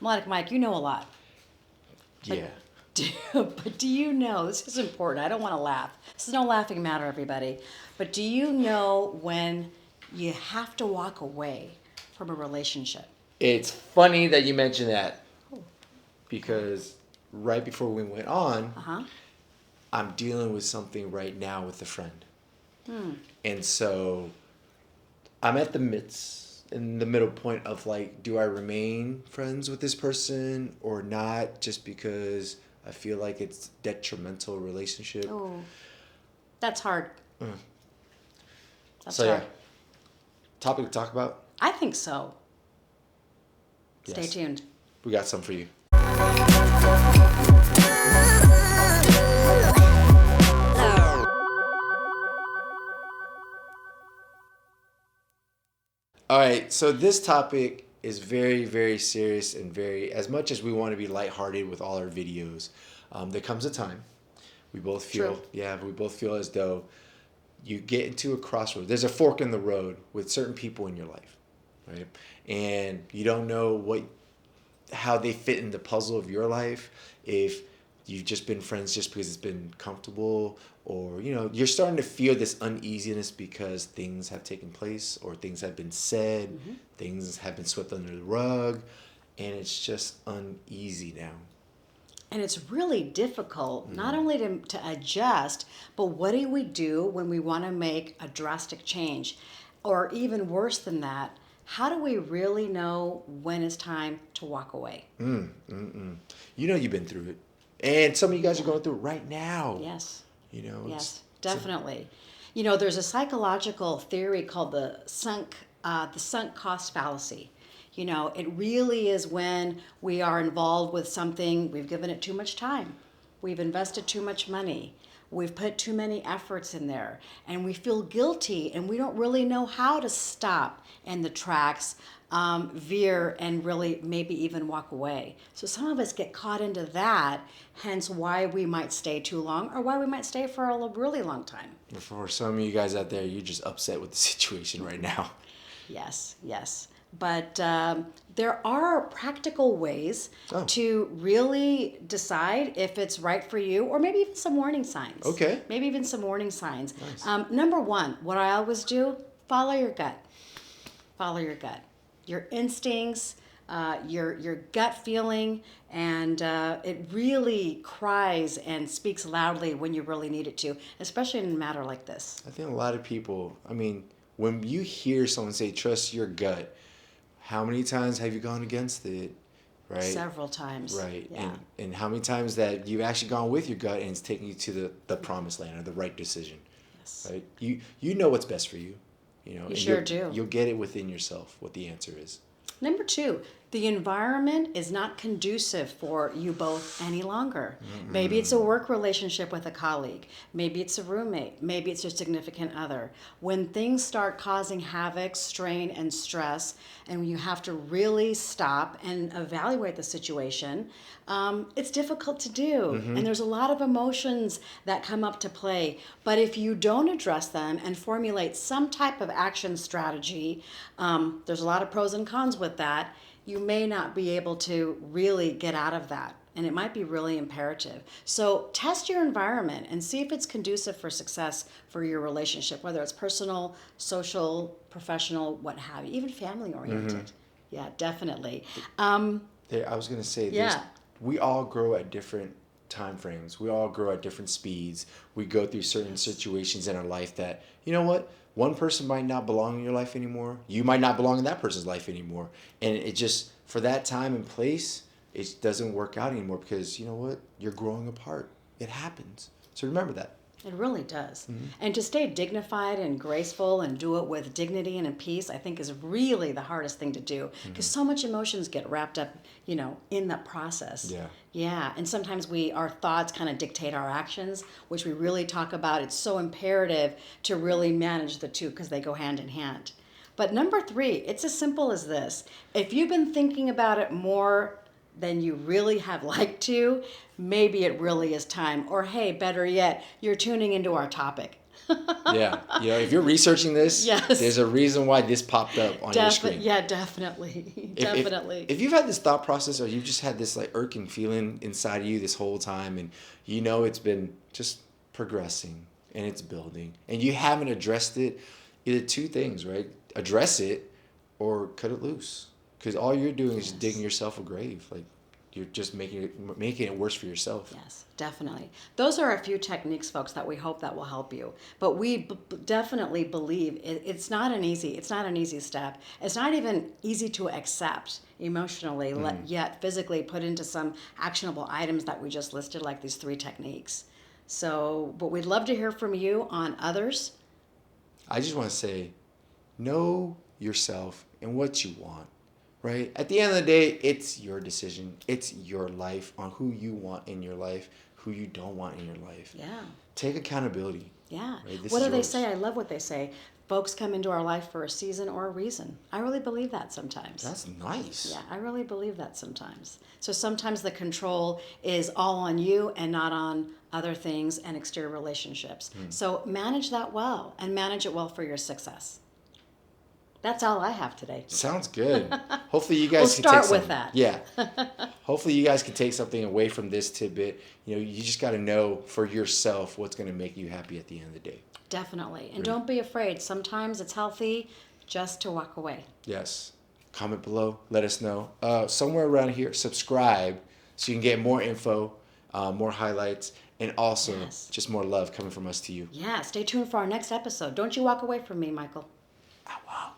Melodic Mike, you know a lot. Yeah. But do you know, this is important, I don't want to laugh. This is no laughing matter, everybody. But do you know when you have to walk away from a relationship? It's funny that you mentioned that Oh, because right before we went on, uh-huh. I'm dealing with something right now with a friend. Hmm. And so I'm at in the middle point of like, do I remain friends with this person or not just because I feel like it's detrimental relationship. Oh, that's hard. Mm. That's So yeah, hard. topic to talk about? I think so. Stay Yes. tuned. We got some for you. All right, so this topic is very, very serious and very, as much as we want to be lighthearted with all our videos, there comes a time we both True. feel, yeah, we both feel as though you get into a crossroad. There's a fork in the road with certain people in your life, right? And you don't know how they fit in the puzzle of your life. If you've just been friends just because it's been comfortable, or you're starting to feel this uneasiness because things have taken place or things have been said, things have been swept under the rug, and it's just uneasy now. And it's really difficult not only to adjust, but what do we do when we want to make a drastic change? Or even worse than that, how do we really know when it's time to walk away? You've been through it, and some of you guys are Yeah. going through it right now. Yes. It's Yes, definitely. You know, there's a psychological theory called the sunk cost fallacy. You know, it really is when we are involved with something, we've given it too much time, we've invested too much money, we've put too many efforts in there, and we feel guilty, and we don't really know how to stop in the tracks, veer, and really maybe even walk away. So some of us get caught into that, hence why we might stay too long or why we might stay for a really long time. For some of you guys out there, you're just upset with the situation right now. Yes, yes. But there are practical ways Oh. to really decide if it's right for you, or maybe even some warning signs. Okay. Maybe even some warning signs. Nice. Number one, what I always do, follow your gut. Follow your gut. Your instincts, your gut feeling, and it really cries and speaks loudly when you really need it to, especially in a matter like this. I think a lot of people, when you hear someone say, trust your gut, how many times have you gone against it? Right? Several times. Right. Yeah. And how many times that you've actually gone with your gut and it's taking you to the promised land or the right decision. Yes. Right? You know what's best for you. You and sure do. You'll get it within yourself what the answer is. Number two, the environment is not conducive for you both any longer. Maybe it's a work relationship with a colleague. Maybe it's a roommate. Maybe it's your significant other. When things start causing havoc, strain, and stress, and you have to really stop and evaluate the situation, it's difficult to do. And there's a lot of emotions that come up to play. But if you don't address them and formulate some type of action strategy, there's a lot of pros and cons with that. You may not be able to really get out of that. And it might be really imperative. So test your environment and see if it's conducive for success for your relationship, whether it's personal, social, professional, what have you, even family oriented. Yeah, definitely. I was going to say, Yeah. we all grow at different time frames. We all grow at different speeds. We go through certain situations in our life that, you know what? One person might not belong in your life anymore. You might not belong in that person's life anymore. And it just, for that time and place, it doesn't work out anymore because, you know what? You're growing apart. It happens. So remember that. It really does. And to stay dignified and graceful and do it with dignity and in peace, I think is really the hardest thing to do because so much emotions get wrapped up, in that process. Yeah. Yeah. And sometimes our thoughts kind of dictate our actions, which we really talk about. It's so imperative to really manage the two because they go hand in hand. But number three, it's as simple as this. If you've been thinking about it more than you really have liked to, maybe it really is time. Or hey, better yet, you're tuning into our topic. Yeah. You know, if you're researching this, Yes. there's a reason why this popped up on your screen. Yeah, definitely. If- Definitely. If you've had this thought process or you've just had this like irking feeling inside of you this whole time and you know it's been just progressing and it's building and you haven't addressed it, either two things, right? Address it or cut it loose. Because all you're doing is digging yourself a grave. Like you're just making it worse for yourself. Yes, definitely. Those are a few techniques, folks, that we hope that will help you. But we definitely believe it's not an easy step. It's not even easy to accept emotionally, yet physically put into some actionable items that we just listed, like these 3 techniques. So, but we'd love to hear from you on others. I just want to say, know yourself and what you want. Right? At the end of the day, it's your decision. It's your life on who you want in your life, who you don't want in your life. Yeah. Take accountability. Yeah. Right? This What is do they yours. say? I love what they say. Folks come into our life for a season or a reason. I really believe that sometimes. That's nice. Yeah, I really believe that sometimes. So sometimes the control is all on you and not on other things and exterior relationships. So manage that well and manage it well for your success. That's all I have today. Sounds good. Hopefully you guys We'll can start take with something. that. Yeah. Hopefully you guys can take something away from this tidbit. You know, you just got to know for yourself what's going to make you happy at the end of the day. Definitely. And don't be afraid. Sometimes it's healthy just to walk away. Yes. Comment below. Let us know. Somewhere around here, subscribe so you can get more info, more highlights, and also just more love coming from us to you. Yeah, stay tuned for our next episode. Don't you walk away from me, Michael. I won't.